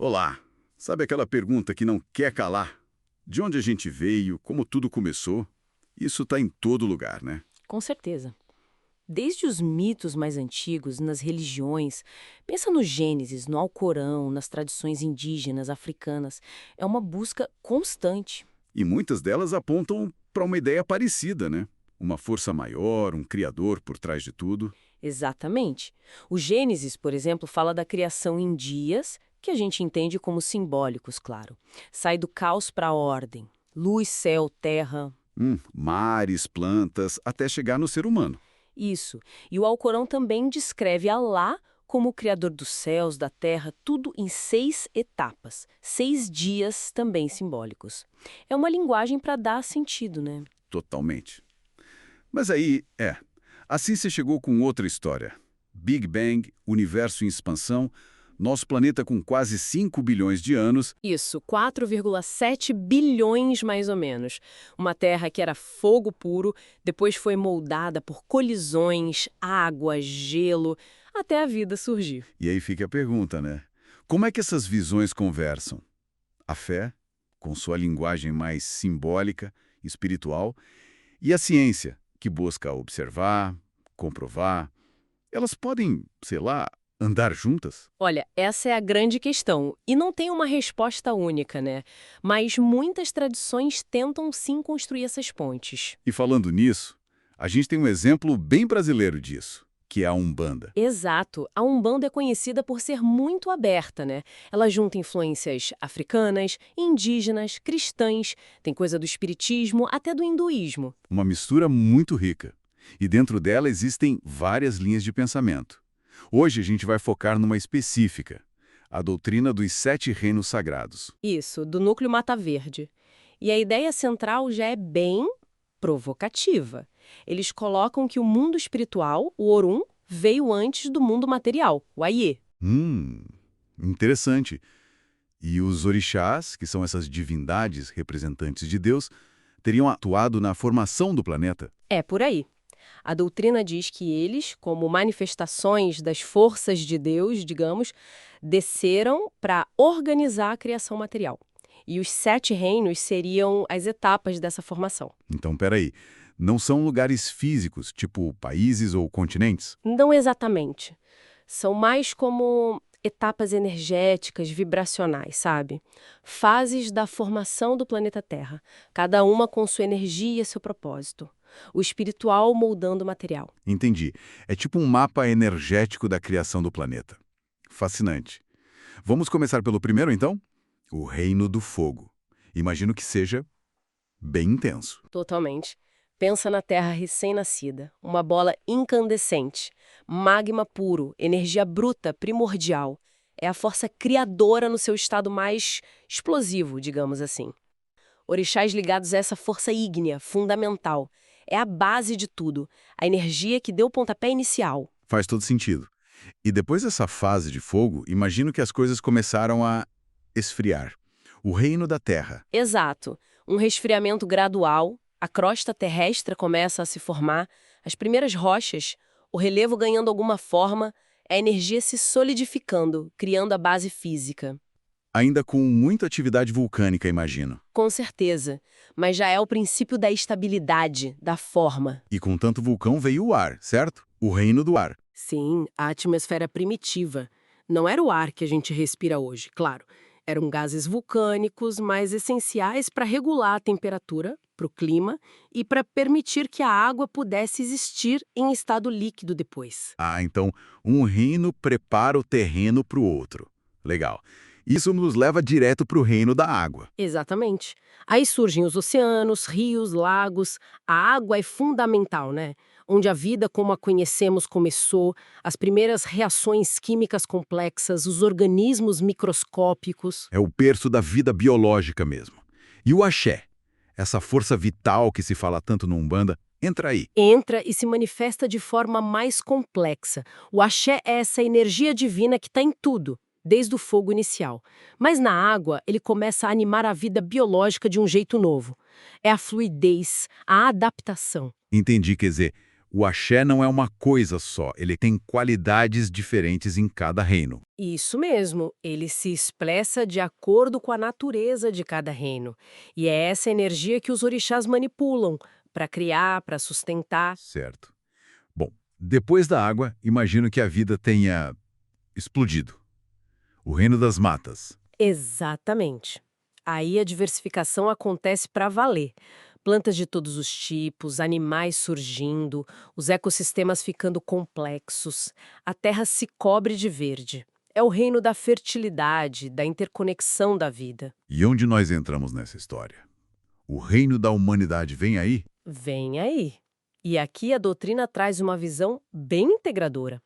Olá! Sabe aquela pergunta que não quer calar? De onde a gente veio, como tudo começou? Isso está em todo lugar, né? Com certeza. Desde os mitos mais antigos, nas religiões, pensa no Gênesis, no Alcorão, nas tradições indígenas, africanas. É uma busca constante. E muitas delas apontam para uma ideia parecida, né? Uma força maior, um criador por trás de tudo. Exatamente. O Gênesis, por exemplo, fala da criação em dias, que a gente entende como simbólicos, claro. Sai do caos para a ordem. Luz, céu, terra. Mares, plantas, até chegar no ser humano. Isso. E o Alcorão também descreve Alá como o criador dos céus, da terra, tudo em 6 etapas. 6 dias também simbólicos. É uma linguagem para dar sentido, né? Totalmente. Mas aí, assim você chegou com outra história. Big Bang, universo em expansão, nosso planeta com quase 5 bilhões de anos. Isso, 4,7 bilhões mais ou menos. Uma terra que era fogo puro, depois foi moldada por colisões, água, gelo, até a vida surgir. E aí fica a pergunta, né? Como é que essas visões conversam? A fé, com sua linguagem mais simbólica, espiritual, e a ciência, que busca observar, comprovar, elas podem, sei lá, andar juntas? Olha, essa é a grande questão. E não tem uma resposta única, né? Mas muitas tradições tentam sim construir essas pontes. E falando nisso, a gente tem um exemplo bem brasileiro disso, que é a Umbanda. Exato. A Umbanda é conhecida por ser muito aberta, né? Ela junta influências africanas, indígenas, cristãs, tem coisa do espiritismo, até do hinduísmo. Uma mistura muito rica. E dentro dela existem várias linhas de pensamento. Hoje a gente vai focar numa específica, a doutrina dos 7 reinos sagrados. Isso, do núcleo Mata Verde. E a ideia central já é bem provocativa. Eles colocam que o mundo espiritual, o Orum, veio antes do mundo material, o Ayê. Interessante. E os orixás, que são essas divindades representantes de Deus, teriam atuado na formação do planeta? É por aí. A doutrina diz que eles, como manifestações das forças de Deus, digamos, desceram para organizar a criação material. E os 7 reinos seriam as etapas dessa formação. Então, peraí, não são lugares físicos, tipo países ou continentes? Não exatamente. São mais como etapas energéticas, vibracionais, sabe? Fases da formação do planeta Terra, cada uma com sua energia e seu propósito. O espiritual moldando o material. Entendi. É tipo um mapa energético da criação do planeta. Fascinante. Vamos começar pelo primeiro, então? O Reino do Fogo. Imagino que seja bem intenso. Totalmente. Pensa na Terra recém-nascida, uma bola incandescente, magma puro, energia bruta, primordial. É a força criadora no seu estado mais explosivo, digamos assim. Orixás ligados a essa força ígnea, fundamental. É a base de tudo, a energia que deu o pontapé inicial. Faz todo sentido. E depois dessa fase de fogo, imagino que as coisas começaram a esfriar. O Reino da Terra. Exato. Um resfriamento gradual, a crosta terrestre começa a se formar, as primeiras rochas, o relevo ganhando alguma forma, a energia se solidificando, criando a base física. Ainda com muita atividade vulcânica, imagino. Com certeza, mas já é o princípio da estabilidade, da forma. E com tanto vulcão veio o ar, certo? O Reino do Ar. Sim, a atmosfera primitiva. Não era o ar que a gente respira hoje, claro. Eram gases vulcânicos, mas essenciais para regular a temperatura, para o clima e para permitir que a água pudesse existir em estado líquido depois. Ah, então um reino prepara o terreno para o outro. Legal. Isso nos leva direto para o reino da água. Exatamente. Aí surgem os oceanos, rios, lagos. A água é fundamental, né? Onde a vida como a conhecemos começou, as primeiras reações químicas complexas, os organismos microscópicos. É o berço da vida biológica mesmo. E o axé, essa força vital que se fala tanto no Umbanda, entra aí. Entra e se manifesta de forma mais complexa. O axé é essa energia divina que está em tudo, desde o fogo inicial. Mas na água, ele começa a animar a vida biológica de um jeito novo. É a fluidez, a adaptação. Entendi, quer dizer, o axé não é uma coisa só, ele tem qualidades diferentes em cada reino. Isso mesmo, ele se expressa de acordo com a natureza de cada reino. E é essa energia que os orixás manipulam para criar, para sustentar. Certo. Bom, depois da água, imagino que a vida tenha explodido. O reino das matas. Exatamente. Aí a diversificação acontece para valer. Plantas de todos os tipos, animais surgindo, os ecossistemas ficando complexos, a terra se cobre de verde. É o reino da fertilidade, da interconexão da vida. E onde nós entramos nessa história? O reino da humanidade vem aí? Vem aí. E aqui a doutrina traz uma visão bem integradora.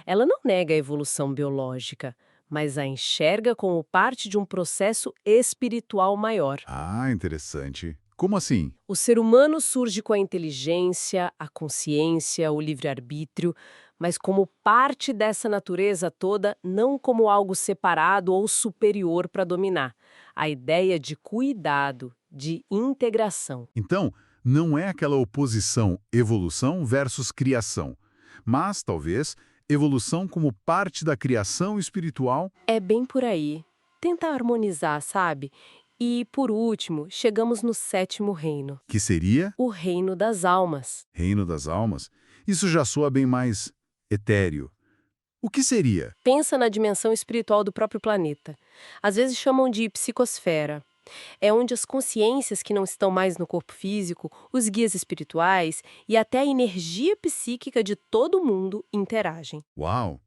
Ela não nega a evolução biológica, mas a enxerga como parte de um processo espiritual maior. Ah, interessante. Como assim? O ser humano surge com a inteligência, a consciência, o livre-arbítrio, mas como parte dessa natureza toda, não como algo separado ou superior para dominar. A ideia de cuidado, de integração. Então, não é aquela oposição evolução versus criação, mas, talvez, evolução como parte da criação espiritual. É bem por aí. Tenta harmonizar, sabe? E, por último, chegamos no sétimo reino, Que seria o reino das almas. reino das almas. Isso já soa bem mais etéreo. O que seria? Pensa na dimensão espiritual do próprio planeta. Às vezes chamam de psicosfera. É onde as consciências que não estão mais no corpo físico, os guias espirituais e até a energia psíquica de todo mundo interagem. Uau!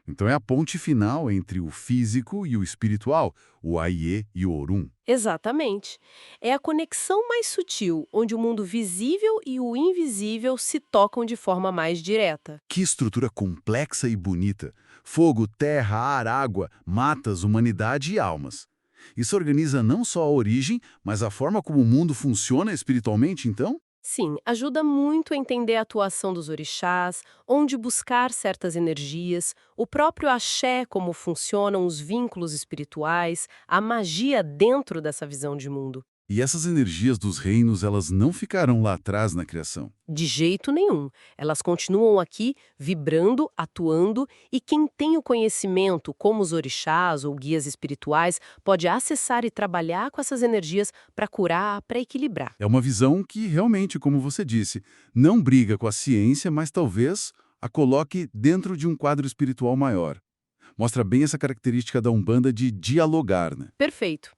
Então é a ponte final entre o físico e o espiritual, o Aie e o Orum. Exatamente. É a conexão mais sutil, onde o mundo visível e o invisível se tocam de forma mais direta. Que estrutura complexa e bonita. Fogo, terra, ar, água, matas, humanidade e almas. Isso organiza não só a origem, mas a forma como o mundo funciona espiritualmente, então? Sim, ajuda muito a entender a atuação dos orixás, onde buscar certas energias, o próprio axé, como funcionam os vínculos espirituais, a magia dentro dessa visão de mundo. E essas energias dos reinos, elas não ficaram lá atrás na criação. De jeito nenhum. Elas continuam aqui, vibrando, atuando, e quem tem o conhecimento, como os orixás ou guias espirituais, pode acessar e trabalhar com essas energias para curar, para equilibrar. É uma visão que realmente, como você disse, não briga com a ciência, mas talvez a coloque dentro de um quadro espiritual maior. Mostra bem essa característica da Umbanda de dialogar, né? Perfeito.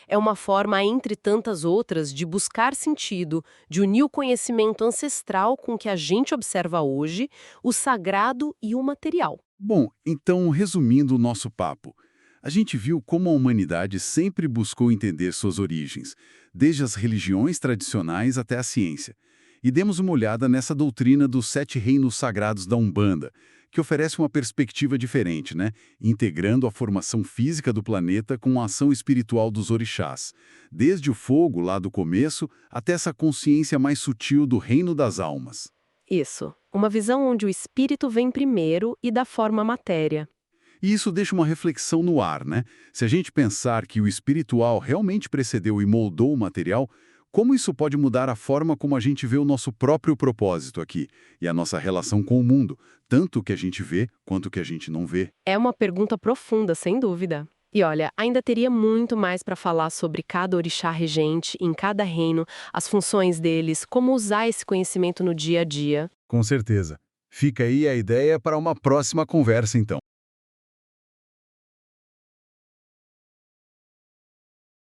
É uma forma, entre tantas outras, de buscar sentido, de unir o conhecimento ancestral com o que a gente observa hoje, o sagrado e o material. Bom, então, resumindo o nosso papo, a gente viu como a humanidade sempre buscou entender suas origens, desde as religiões tradicionais até a ciência. E demos uma olhada nessa doutrina dos 7 reinos sagrados da Umbanda, que oferece uma perspectiva diferente, né? Integrando a formação física do planeta com a ação espiritual dos orixás, desde o fogo lá do começo até essa consciência mais sutil do reino das almas. Isso. Uma visão onde o espírito vem primeiro e dá forma à matéria. E isso deixa uma reflexão no ar, né? Se a gente pensar que o espiritual realmente precedeu e moldou o material, como isso pode mudar a forma como a gente vê o nosso próprio propósito aqui e a nossa relação com o mundo, tanto o que a gente vê quanto o que a gente não vê? É uma pergunta profunda, sem dúvida. E olha, ainda teria muito mais para falar sobre cada orixá regente em cada reino, as funções deles, como usar esse conhecimento no dia a dia. Com certeza. Fica aí a ideia para uma próxima conversa, então.